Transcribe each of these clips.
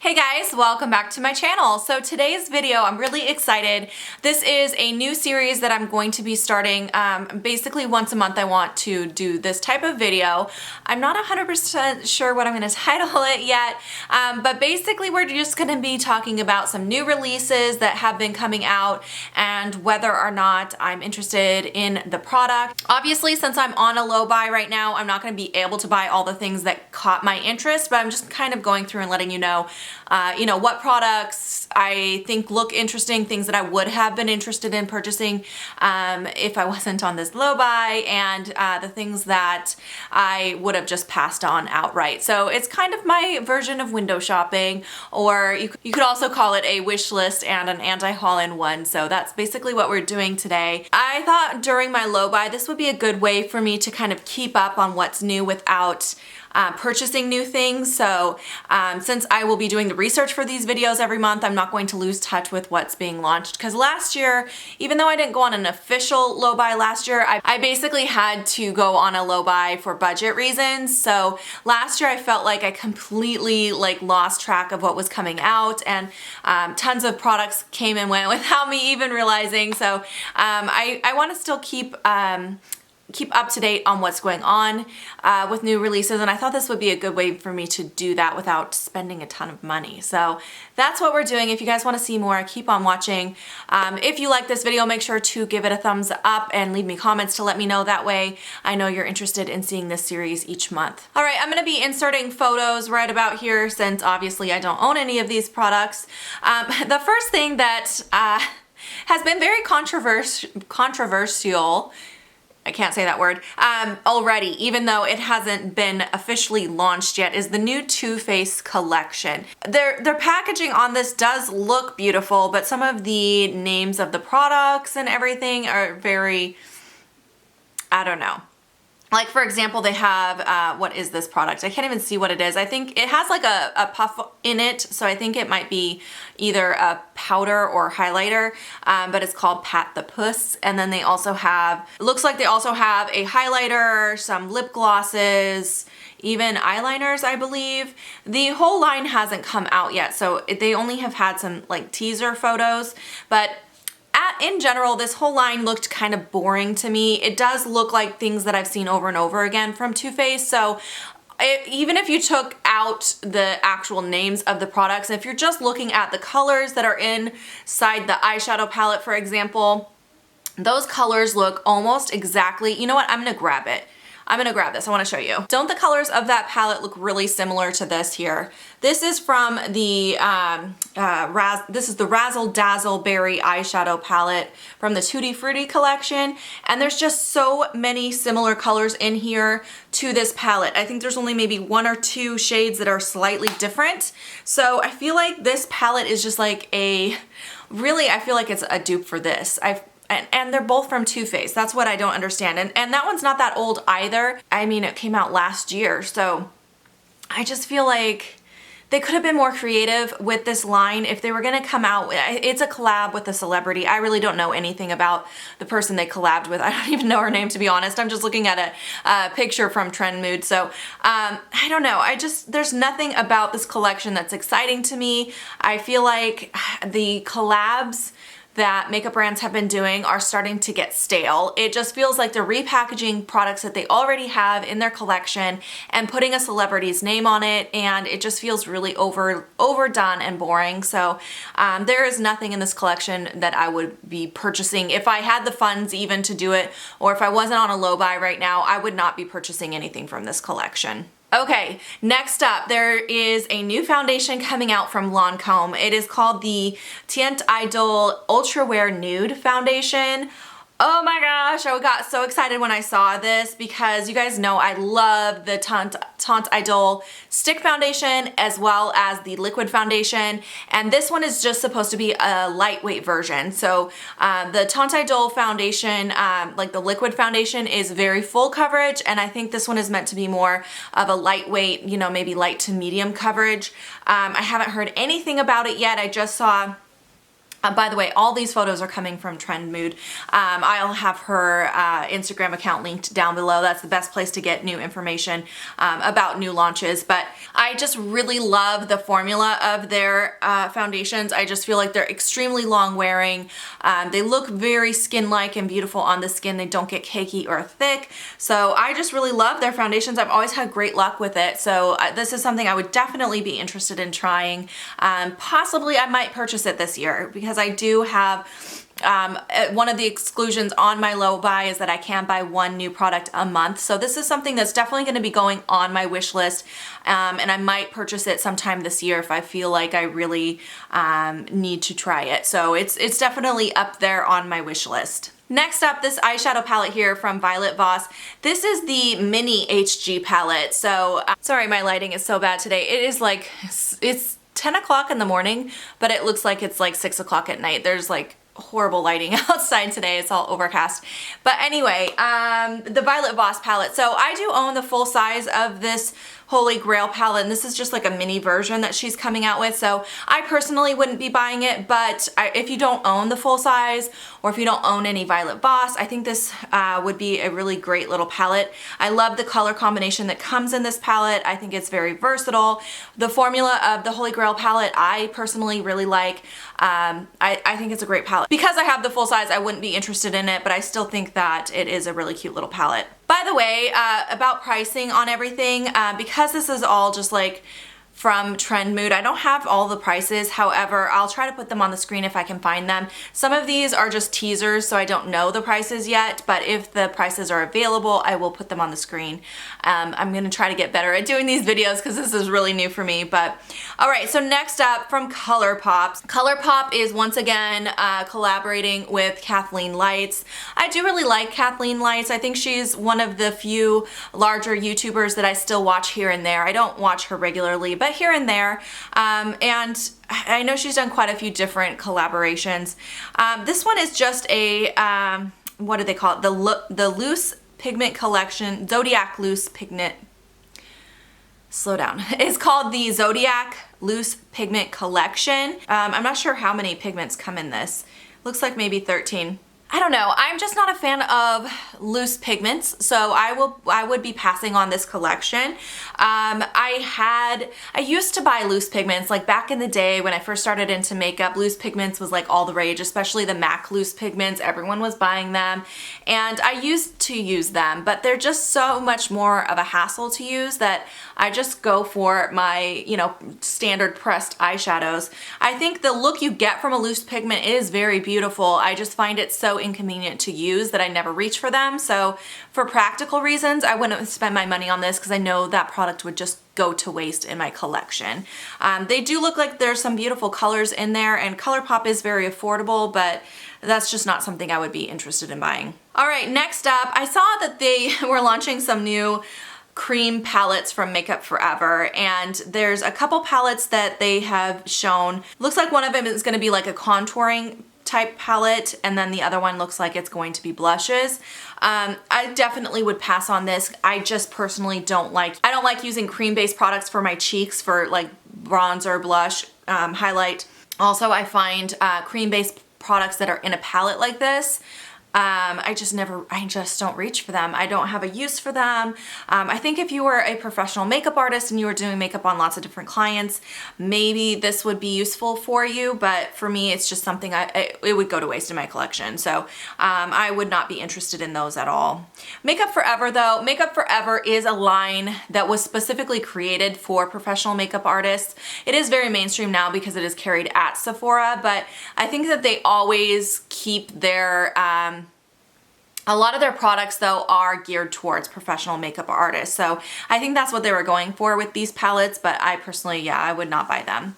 Hey guys, welcome back to my channel. So today's video, I'm really excited. This is a new series that I'm going to be starting. Basically once a month I want to do this type of video. I'm not 100% sure what I'm going to title it yet, but basically we're just going to be talking about some new releases that have been coming out and whether or not I'm interested in the product. Obviously, since I'm on a low buy right now, I'm not going to be able to buy all the things that caught my interest, but I'm just kind of going through and letting you know what products I think look interesting, things that I would have been interested in purchasing if I wasn't on this low buy, and the things that I would have just passed on outright. So it's kind of my version of window shopping, or you could also call it a wish list and an anti-haul in one. So that's basically what we're doing today. I thought during my low buy this would be a good way for me to kind of keep up on what's new without purchasing new things. So since I will be doing the research for these videos every month, I'm not going to lose touch with what's being launched. Because last year, even though I didn't go on an official low buy last year, I basically had to go on a low buy for budget reasons. So last year I felt like I completely lost track of what was coming out, and tons of products came and went without me even realizing. So I want to still keep up to date on what's going on with new releases, and I thought this would be a good way for me to do that without spending a ton of money. So that's what we're doing. If you guys want to see more, keep on watching. If you like this video, make sure to give it a thumbs up and leave me comments to let me know. That way I know you're interested in seeing this series each month. All right, I'm going to be inserting photos right about here since obviously I don't own any of these products. The first thing that has been very controversial, I can't say that word, already, even though it hasn't been officially launched yet, is the new Too Faced collection. Their packaging on this does look beautiful, but some of the names of the products and everything are very, I don't know. Like, for example, they have, what is this product? I can't even see what it is. I think it has like a puff in it, so I think it might be either a powder or highlighter, but it's called Pat the Puss. And then they also have, it looks like they also have a highlighter, some lip glosses, even eyeliners, I believe. The whole line hasn't come out yet, so they only have had some like teaser photos, but in general, this whole line looked kind of boring to me. It does look like things that I've seen over and over again from Too Faced. So even if you took out the actual names of the products, if you're just looking at the colors that are inside the eyeshadow palette, for example, those colors look almost exactly, you know what, I'm gonna grab it. I'm gonna grab this, I wanna show you. Don't the colors of that palette look really similar to this here? This is from the, this is the Razzle Dazzle Berry eyeshadow palette from the Tutti Frutti collection. And there's just so many similar colors in here to this palette. I think there's only maybe one or two shades that are slightly different. So I feel like this palette is just like I feel like it's a dupe for this. And they're both from Too Faced. That's what I don't understand. And that one's not that old either. I mean, it came out last year. So I just feel like they could have been more creative with this line if they were gonna come out. It's a collab with a celebrity. I really don't know anything about the person they collabed with. I don't even know her name, to be honest. I'm just looking at a picture from Trend Mood. So I don't know. There's nothing about this collection that's exciting to me. I feel like the collabs that makeup brands have been doing are starting to get stale. It just feels like they're repackaging products that they already have in their collection and putting a celebrity's name on it, and it just feels really overdone and boring. So there is nothing in this collection that I would be purchasing. If I had the funds even to do it, or if I wasn't on a low buy right now, I would not be purchasing anything from this collection. Okay, next up, there is a new foundation coming out from Lancome. It is called the Teint Idole Ultra Wear Nude Foundation. Oh my gosh, I got so excited when I saw this because you guys know I love the Teint Idole stick foundation as well as the liquid foundation, and this one is just supposed to be a lightweight version. So the Teint Idole foundation, like the liquid foundation, is very full coverage, and I think this one is meant to be more of a lightweight, maybe light to medium coverage. I haven't heard anything about it yet. I just saw By the way, all these photos are coming from Trend Mood. I'll have her Instagram account linked down below. That's the best place to get new information about new launches. But I just really love the formula of their foundations. I just feel like they're extremely long wearing. They look very skin-like and beautiful on the skin. They don't get cakey or thick. So I just really love their foundations. I've always had great luck with it. So this is something I would definitely be interested in trying. Possibly I might purchase it this year because I do have one of the exclusions on my low buy is that I can buy one new product a month. So this is something that's definitely going to be going on my wish list, and I might purchase it sometime this year if I feel like I really need to try it. So it's definitely up there on my wish list. Next up, this eyeshadow palette here from Voilet Voss. This is the mini HG palette. So sorry, my lighting is so bad today. It is like, it's 10 o'clock in the morning, but it looks like it's like 6 o'clock at night. There's like horrible lighting outside today. It's all overcast. But anyway, the Voilet Voss palette. So I do own the full size of this Holy Grail palette, and this is just like a mini version that she's coming out with. So I personally wouldn't be buying it, but if you don't own the full size or if you don't own any Voilet Voss, I think this would be a really great little palette. I love the color combination that comes in this palette. I think it's very versatile. The formula of the Holy Grail palette, I personally really like. I think it's a great palette. Because I have the full size, I wouldn't be interested in it, but I still think that it is a really cute little palette. By the way, about pricing on everything, because this is all just like from Trend Mood, I don't have all the prices. However, I'll try to put them on the screen if I can find them. Some of these are just teasers, so I don't know the prices yet, but if the prices are available, I will put them on the screen. I'm gonna try to get better at doing these videos because this is really new for me. But all right, so next up from ColourPop. ColourPop is once again collaborating with Kathleen Lights. I do really like Kathleen Lights. I think she's one of the few larger YouTubers that I still watch here and there. I don't watch her regularly, but here and there. And I know she's done quite a few different collaborations. This one is just a, what do they call it? The Loose Pigment Collection, Zodiac Loose Pigment. Slow down. It's called the Zodiac Loose Pigment Collection. I'm not sure how many pigments come in this. Looks like maybe 13. I don't know. I'm just not a fan of loose pigments, so I would be passing on this collection. I used to buy loose pigments, like back in the day when I first started into makeup. Loose pigments was like all the rage, especially the MAC loose pigments. Everyone was buying them, and I used to use them, but they're just so much more of a hassle to use that I just go for my, standard pressed eyeshadows. I think the look you get from a loose pigment is very beautiful. I just find it so inconvenient to use that I never reach for them. So for practical reasons, I wouldn't spend my money on this because I know that product would just go to waste in my collection. They do look like there's some beautiful colors in there, and ColourPop is very affordable, but that's just not something I would be interested in buying. All right, next up, I saw that they were launching some new cream palettes from Makeup Forever, and there's a couple palettes that they have shown. Looks like one of them is going to be like a contouring type palette, and then the other one looks like it's going to be blushes. I definitely would pass on this. I just personally don't like using cream-based products for my cheeks for like bronzer, blush, highlight. Also, I find cream-based products that are in a palette like this, I just don't reach for them. I don't have a use for them. I think if you were a professional makeup artist and you were doing makeup on lots of different clients, maybe this would be useful for you, but for me, it's just something it would go to waste in my collection. So I would not be interested in those at all. Makeup Forever though, Makeup Forever is a line that was specifically created for professional makeup artists. It is very mainstream now because it is carried at Sephora, but I think that they always keep their, a lot of their products though are geared towards professional makeup artists. So I think that's what they were going for with these palettes, but I personally, yeah, I would not buy them.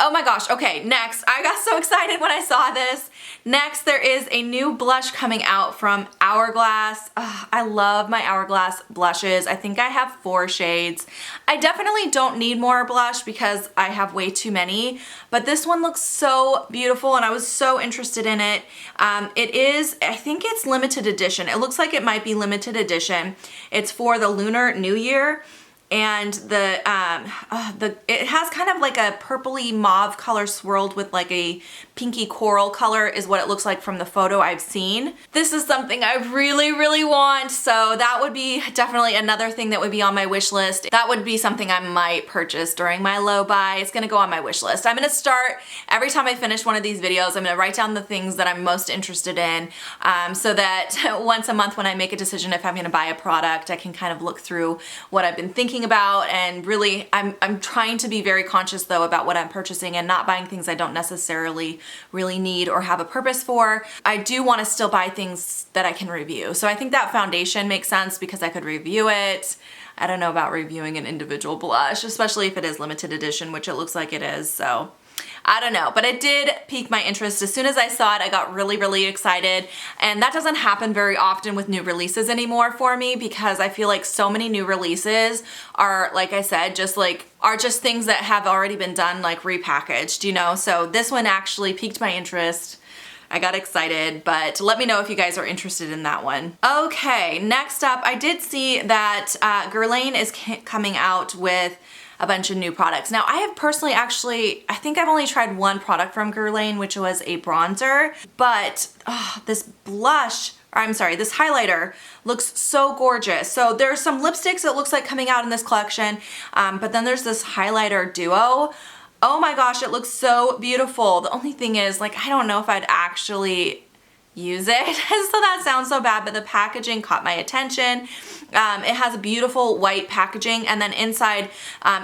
Oh my gosh, okay, next, I got so excited when I saw this. Next, there is a new blush coming out from Hourglass. I love my Hourglass blushes. I think I have 4 shades. I definitely don't need more blush because I have way too many, but this one looks so beautiful and I was so interested in it. It is, I think it's limited edition. It looks like it might be limited edition. It's for the Lunar New Year. and it has kind of like a purpley mauve color swirled with like a pinky coral color is what it looks like from the photo I've seen. This is something I really, really want, so that would be definitely another thing that would be on my wish list. That would be something I might purchase during my low buy. It's gonna go on my wish list. I'm gonna start, every time I finish one of these videos, I'm gonna write down the things that I'm most interested in, so that once a month when I make a decision if I'm gonna buy a product, I can kind of look through what I've been thinking about. And really, I'm trying to be very conscious though about what I'm purchasing and not buying things I don't necessarily really need or have a purpose for. I do want to still buy things that I can review. So I think that foundation makes sense because I could review it. I don't know about reviewing an individual blush, especially if it is limited edition, which it looks like it is. So I don't know, but it did pique my interest. As soon as I saw it, I got really, really excited. And that doesn't happen very often with new releases anymore for me, because I feel like so many new releases are, like I said, just things that have already been done, like repackaged, you know? So this one actually piqued my interest. I got excited, but let me know if you guys are interested in that one. Okay, next up, I did see that Guerlain is coming out with a bunch of new products. Now, I have personally I think I've only tried one product from Guerlain, which was a bronzer, but this blush, or I'm sorry, this highlighter looks so gorgeous. So there's some lipsticks that looks like coming out in this collection, but then there's this highlighter duo. Oh my gosh, it looks so beautiful. The only thing is, like, I don't know if I'd actually use it. So that sounds so bad, but the packaging caught my attention. It has a beautiful white packaging, and then inside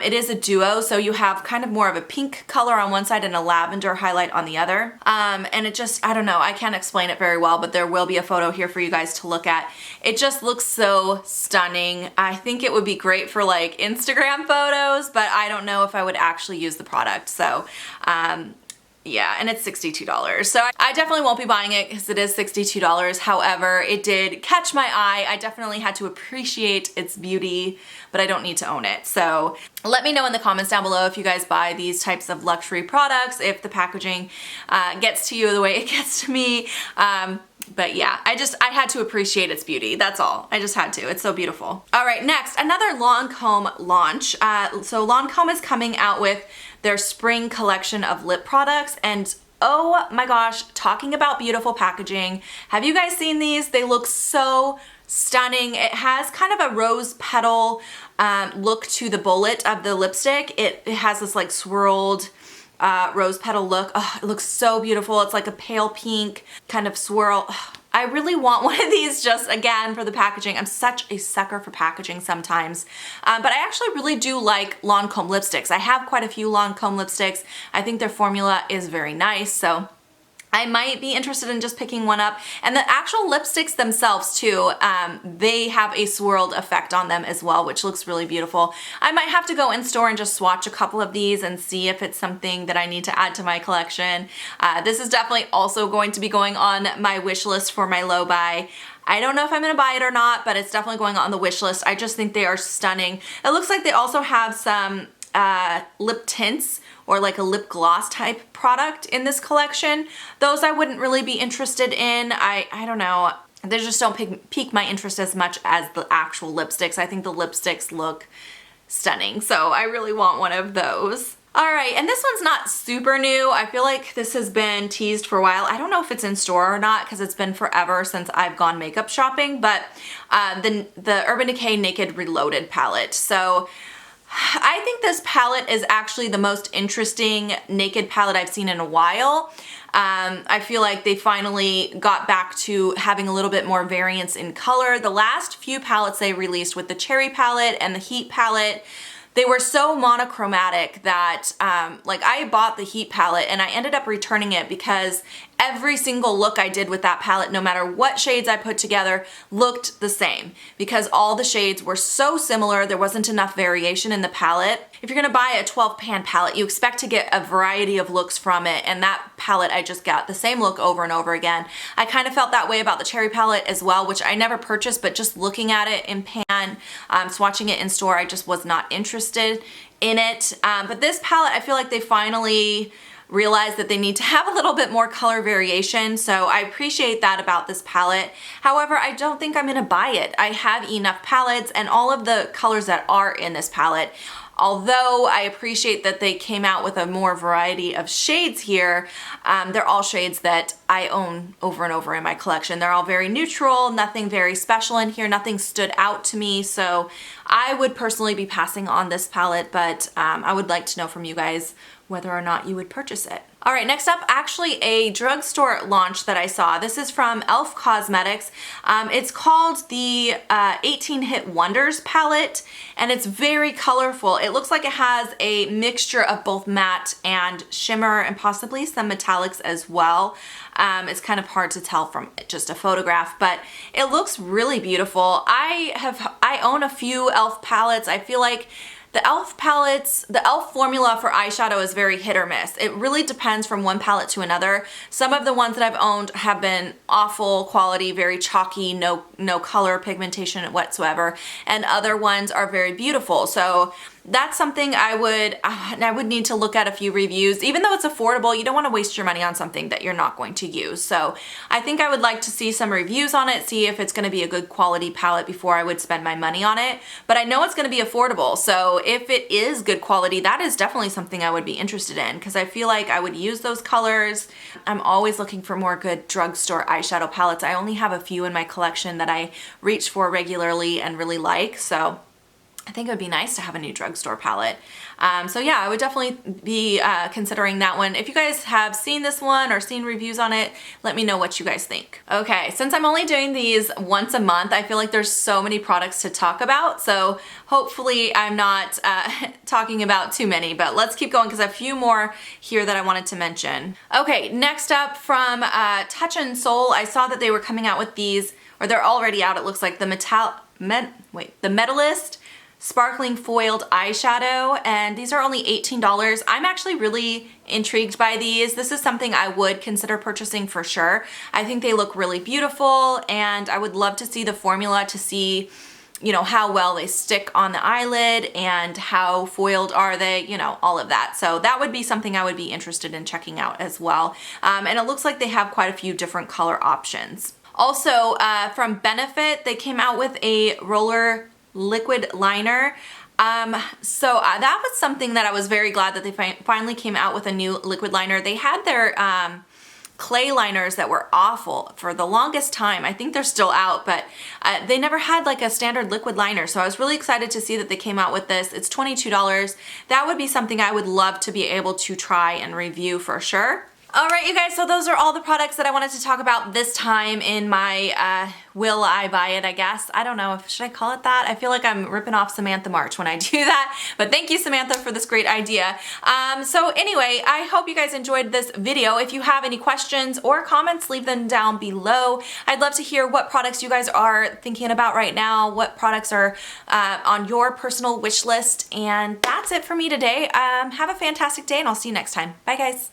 it is a duo, so you have kind of more of a pink color on one side and a lavender highlight on the other. And it just, I don't know, I can't explain it very well, but there will be a photo here for you guys to look at. It just looks so stunning. I think it would be great for like Instagram photos, but I don't know if I would actually use the product. So yeah, and it's $62. So I definitely won't be buying it because it is $62. However, it did catch my eye. I definitely had to appreciate its beauty, but I don't need to own it. So let me know in the comments down below if you guys buy these types of luxury products, if the packaging gets to you the way it gets to me. But yeah, I had to appreciate its beauty. That's all. I just had to. It's so beautiful. All right, next, another Lancome launch. So Lancome is coming out with their spring collection of lip products, and oh my gosh, talking about beautiful packaging. Have you guys seen these? They look so stunning. It has kind of a rose petal look to the bullet of the lipstick. It has this like swirled rose petal look. Oh, it looks so beautiful. It's like a pale pink kind of swirl. I really want one of these just, again, for the packaging. I'm such a sucker for packaging sometimes. But I actually really do like Lancome lipsticks. I have quite a few Lancome lipsticks. I think their formula is very nice, so I might be interested in just picking one up. And the actual lipsticks themselves too, they have a swirled effect on them as well, which looks really beautiful. I might have to go in store and just swatch a couple of these and see if it's something that I need to add to my collection. This is definitely also going to be going on my wish list for my low buy. I don't know if I'm gonna buy it or not, but it's definitely going on the wish list. I just think they are stunning. It looks like they also have some lip tints or like a lip gloss type product in this collection. Those I wouldn't really be interested in. I don't know. They just don't pique my interest as much as the actual lipsticks. I think the lipsticks look stunning, so I really want one of those. All right, and this one's not super new. I feel like this has been teased for a while. I don't know if it's in store or not because it's been forever since I've gone makeup shopping, but the Urban Decay Naked Reloaded palette. So I think this palette is actually the most interesting naked palette I've seen in a while. I feel like they finally got back to having a little bit more variance in color. The last few palettes they released with the Cherry palette and the Heat palette, they were so monochromatic that like I bought the Heat palette and I ended up returning it because every single look I did with that palette, no matter what shades I put together, looked the same because all the shades were so similar. There wasn't enough variation in the palette. If you're gonna buy a 12 pan palette, you expect to get a variety of looks from it, and that palette I just got the same look over and over again. I kind of felt that way about the Cherry palette as well, which I never purchased, but just looking at it in pan, swatching it in store, I just was not interested in it. But this palette, I feel like they finally realize that they need to have a little bit more color variation. So I appreciate that about this palette. However, I don't think I'm gonna buy it. I have enough palettes, and all of the colors that are in this palette, although I appreciate that they came out with a more variety of shades here, they're all shades that I own over and over in my collection. They're all very neutral, nothing very special in here, nothing stood out to me. So I would personally be passing on this palette, but I would like to know from you guys whether or not you would purchase it. All right, next up, actually a drugstore launch that I saw. This is from e.l.f. Cosmetics. It's called the 18 Hit Wonders palette, and it's very colorful. It looks like it has a mixture of both matte and shimmer and possibly some metallics as well. It's kind of hard to tell from just a photograph, but it looks really beautiful. I own a few e.l.f. palettes. I feel like the e.l.f. palettes, the e.l.f. formula for eyeshadow is very hit or miss. It really depends from one palette to another. Some of the ones that I've owned have been awful quality, very chalky, no color pigmentation whatsoever, and other ones are very beautiful. So that's something I would need to look at a few reviews. Even though it's affordable, you don't want to waste your money on something that you're not going to use. So I think I would like to see some reviews on it, see if it's going to be a good quality palette before I would spend my money on it. But I know it's going to be affordable. So if it is good quality, that is definitely something I would be interested in, because I feel like I would use those colors. I'm always looking for more good drugstore eyeshadow palettes. I only have a few in my collection that I reach for regularly and really like. So I think it would be nice to have a new drugstore palette. So yeah, I would definitely be considering that one. If you guys have seen this one or seen reviews on it, let me know what you guys think. Okay, since I'm only doing these once a month, I feel like there's so many products to talk about. So hopefully I'm not talking about too many, but let's keep going because I have a few more here that I wanted to mention. Okay, next up from Touch in Sol, I saw that they were coming out with these, or they're already out, it looks like, the Metalist Sparkling Foiled Eyeshadow, and these are only $18. I'm actually really intrigued by these. This is something I would consider purchasing for sure. I think they look really beautiful, and I would love to see the formula to see, you know, how well they stick on the eyelid and how foiled are they, you know, all of that. So that would be something I would be interested in checking out as well. And it looks like they have quite a few different color options. Also, from Benefit, they came out with a roller liquid liner. So that was something that I was very glad that they finally came out with a new liquid liner. They had their clay liners that were awful for the longest time. I think they're still out, but they never had like a standard liquid liner. So I was really excited to see that they came out with this. It's $22. That would be something I would love to be able to try and review for sure. All right, you guys, so those are all the products that I wanted to talk about this time in my will I buy it, I guess. I don't know, should I call it that? I feel like I'm ripping off Samantha March when I do that, but thank you, Samantha, for this great idea. So anyway, I hope you guys enjoyed this video. If you have any questions or comments, leave them down below. I'd love to hear what products you guys are thinking about right now, what products are on your personal wish list, and that's it for me today. Have a fantastic day, and I'll see you next time. Bye, guys.